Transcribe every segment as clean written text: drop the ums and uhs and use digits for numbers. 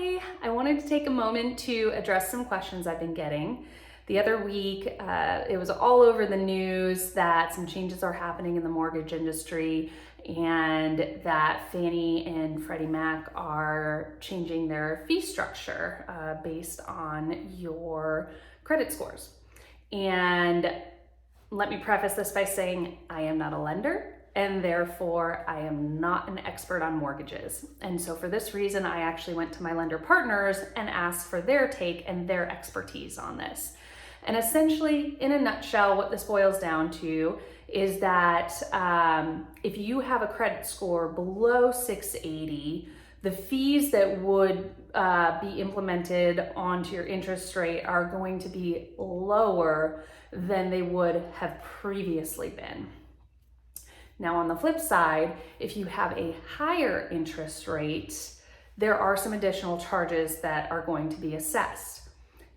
Hi, I wanted to take a moment to address some questions I've been getting. The other week, it was all over the news that some changes are happening in the mortgage industry and that Fannie and Freddie Mac are changing their fee structure based on your credit scores. And let me preface this by saying I am not a lender, and therefore I am not an expert on mortgages. And so for this reason, I actually went to my lender partners and asked for their take and their expertise on this. And essentially, in a nutshell, what this boils down to is that if you have a credit score below 680, the fees that would be implemented onto your interest rate are going to be lower than they would have previously been. Now, on the flip side, if you have a higher interest rate, there are some additional charges that are going to be assessed.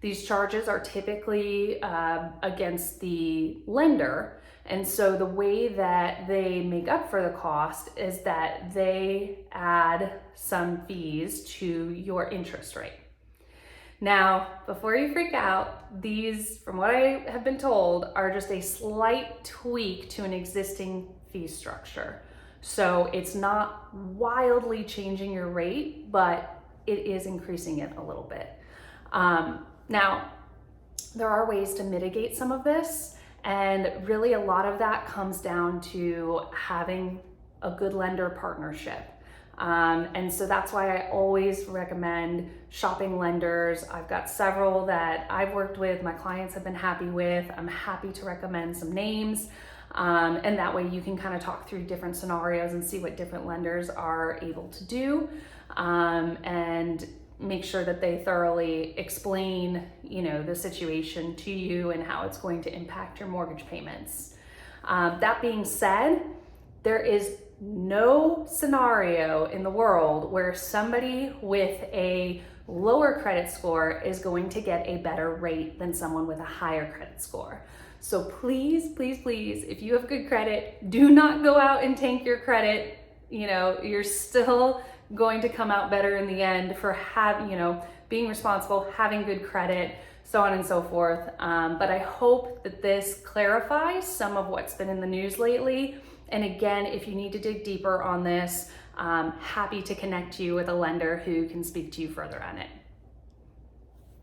These charges are typically against the lender, and so the way that they make up for the cost is that they add some fees to your interest rate. Now, before you freak out, these, from what I have been told, are just a slight tweak to an existing fee structure. So it's not wildly changing your rate, but it is increasing it a little bit. Now, there are ways to mitigate some of this, and really a lot of that comes down to having a good lender partnership. And so that's why I always recommend shopping lenders. I've got several that I've worked with, my clients have been happy with. I'm happy to recommend some names. And that way you can kind of talk through different scenarios and see what different lenders are able to do, and make sure that they thoroughly explain, the situation to you and how it's going to impact your mortgage payments. That being said, there is no scenario in the world where somebody with a lower credit score is going to get a better rate than someone with a higher credit score. So please, please, please, if you have good credit, do not go out and tank your credit. You're still going to come out better in the end for being responsible, having good credit, so on and so forth. But I hope that this clarifies some of what's been in the news lately. And again, if you need to dig deeper on this, happy to connect you with a lender who can speak to you further on it.